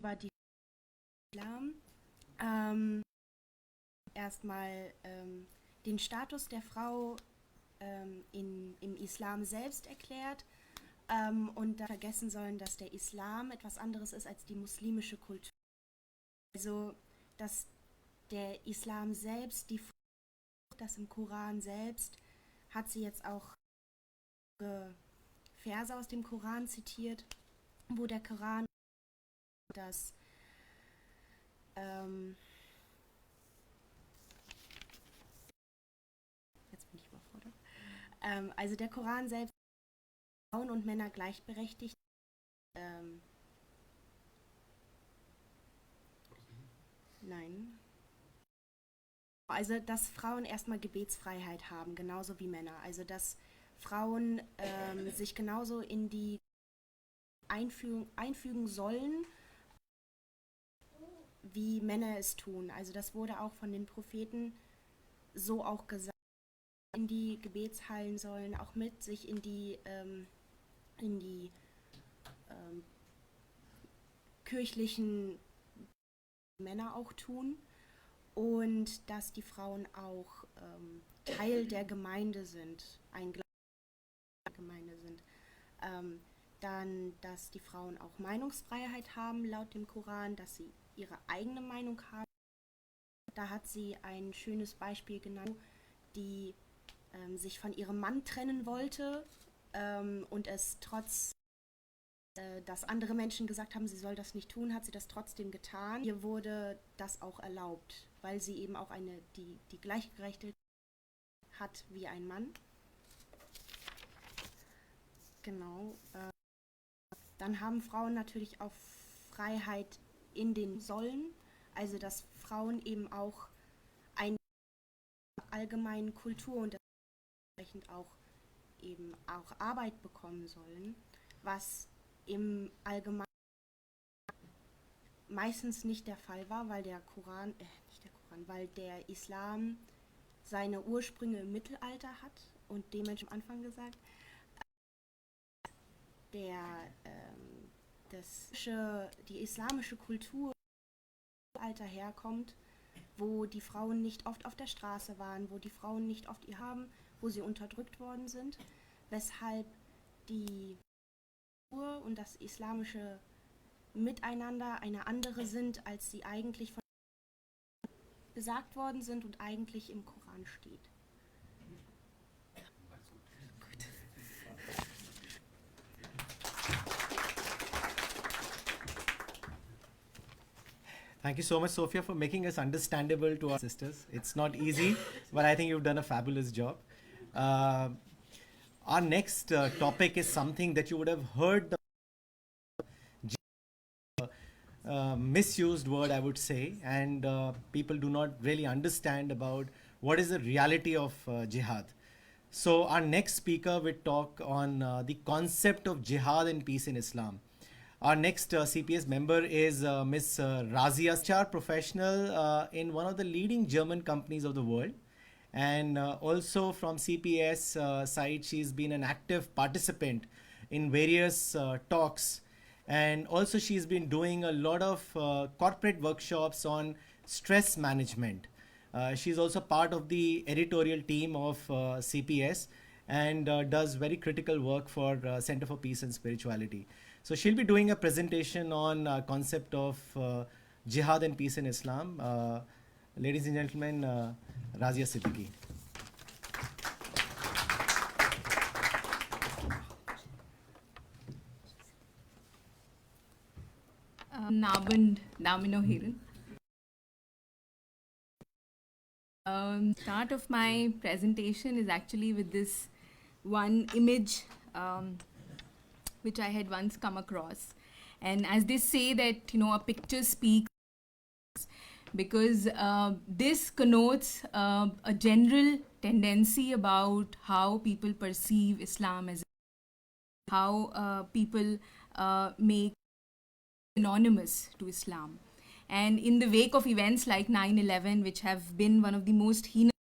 über die Islam. Erstmal den Status der Frau im Islam selbst erklärt und da vergessen sollen, dass der Islam etwas anderes ist als die muslimische Kultur. Also, dass der Islam selbst, das im Koran selbst, hat sie jetzt auch Verse aus dem Koran zitiert, wo der Koran das jetzt bin ich überfordert. Also der Koran selbst Frauen und Männer gleichberechtigt. Nein. Also dass Frauen erstmal Gebetsfreiheit haben, genauso wie Männer. Also dass Frauen sich genauso in die einfügen sollen, wie Männer es tun. Also das wurde auch von den Propheten so auch gesagt, in die Gebetshallen sollen, auch mit sich in die kirchlichen Männer auch tun und dass die Frauen auch Teil der Gemeinde sind, ein Glaube der Gemeinde sind. Dann, dass die Frauen auch Meinungsfreiheit haben laut dem Koran, dass sie ihre eigene Meinung haben. Da hat sie ein schönes Beispiel genannt, die sich von ihrem Mann trennen wollte und es trotz, dass andere Menschen gesagt haben, sie soll das nicht tun, hat sie das trotzdem getan. Ihr wurde das auch erlaubt, weil sie eben auch die gleichberechtigt hat wie ein Mann. Genau. Dann haben Frauen natürlich auch Freiheit in den Sollen, also dass Frauen eben auch eine allgemeine Kultur und entsprechend auch eben auch Arbeit bekommen sollen, was im Allgemeinen meistens nicht der Fall war, weil weil der Islam seine Ursprünge im Mittelalter hat und dementsprechend am Anfang gesagt, die islamische Kultur im Mittelalter herkommt, wo die Frauen nicht oft auf der Straße waren, wo die Frauen nicht oft ihr haben, wo sie unterdrückt worden sind, weshalb die Kultur und das islamische Miteinander eine andere sind, als sie eigentlich von gesagt worden sind und eigentlich im Koran steht. Thank you so much, Sophia, for making us understandable to our sisters. It's not easy, but I think you've done a fabulous job. Our next topic is something that you would have heard the misused word, I would say, and people do not really understand about what is the reality of jihad. So our next speaker will talk on the concept of jihad and peace in Islam. Our next CPS member is Miss Razia, HR professional in one of the leading German companies of the world. And also from CPS side, she's been an active participant in various talks. And also she's been doing a lot of corporate workshops on stress management. She's also part of the editorial team of CPS and does very critical work for Center for Peace and Spirituality. So she'll be doing a presentation on concept of jihad and peace in Islam. Ladies and gentlemen, Razia Siddiqui. Abend, Damen und Herren. Start of my presentation is actually with this one image which I had once come across. And as they say that, a picture speaks, because this connotes a general tendency about how people perceive Islam, as how people make synonymous to Islam. And in the wake of events like 9/11, which have been one of the most heinous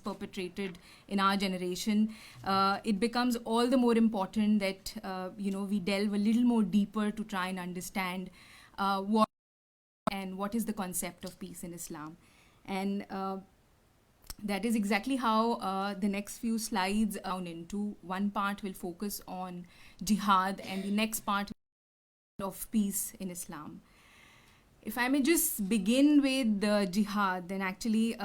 perpetrated in our generation, it becomes all the more important that we delve a little more deeper to try and understand what and what is the concept of peace in Islam. And that is exactly how the next few slides down into. One part will focus on jihad, and the next part of peace in Islam. If I may just begin with the jihad, then actually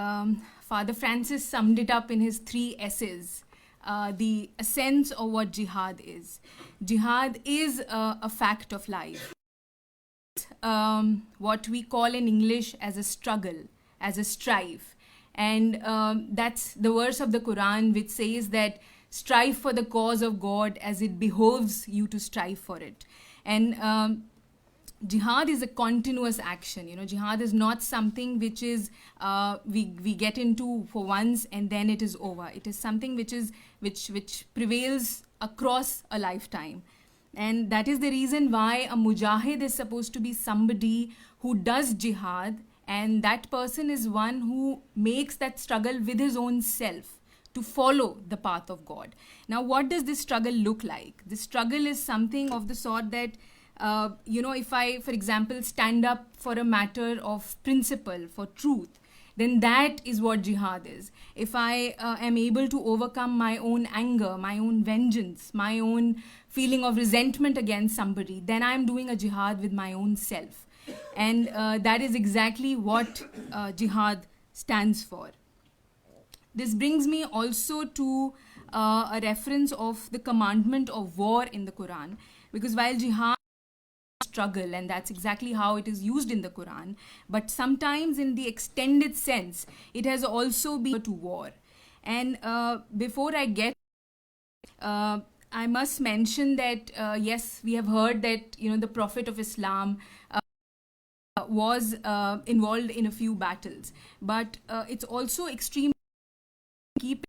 Father Francis summed it up in his 3 essays. The essence of what jihad is. Jihad is a fact of life. What we call in English as a struggle, as a strife. And that's the verse of the Quran which says that strive for the cause of God as it behoves you to strive for it. And jihad is a continuous action. Jihad is not something which is we get into for once and then it is over. It is something which prevails across a lifetime. And that is the reason why a mujahid is supposed to be somebody who does jihad, and that person is one who makes that struggle with his own self to follow the path of God. Now, what does this struggle look like? This struggle is something of the sort that if I, for example, stand up for a matter of principle, for truth, then that is what jihad is. If I am able to overcome my own anger, my own vengeance, my own feeling of resentment against somebody, then I am doing a jihad with my own self. And that is exactly what jihad stands for. This brings me also to a reference of the commandment of war in the Quran, because while jihad struggle, and that's exactly how it is used in the Quran, but sometimes in the extended sense it has also been to war. And before I get I must mention that yes, we have heard that the Prophet of Islam was involved in a few battles, but it's also extremely keep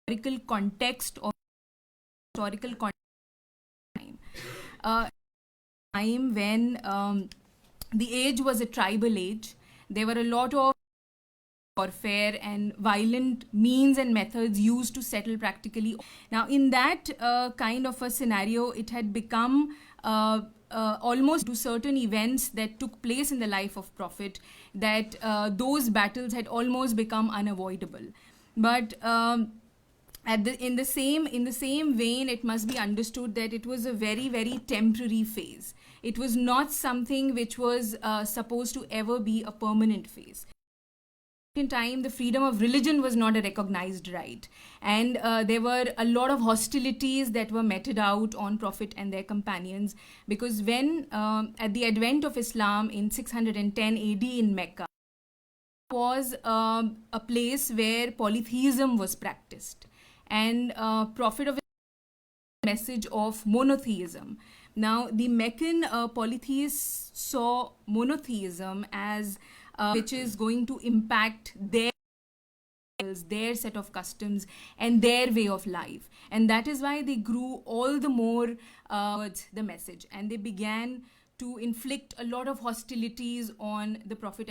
historical context or historical time. Time when the age was a tribal age. There were a lot of warfare and violent means and methods used to settle practically. Now, in that kind of a scenario, it had become almost to certain events that took place in the life of Prophet, that those battles had almost become unavoidable. But in the same vein, it must be understood that it was a very, very temporary phase. It was not something which was supposed to ever be a permanent phase. In time, the freedom of religion was not a recognized right, and there were a lot of hostilities that were meted out on Prophet and their companions, because when at the advent of Islam in 610 AD in Mecca was a place where polytheism was practiced, and Prophet of message of monotheism. Now, the Meccan polytheists saw monotheism as which is going to impact their set of customs and their way of life. And that is why they grew all the more towards the message, and they began to inflict a lot of hostilities on the Prophet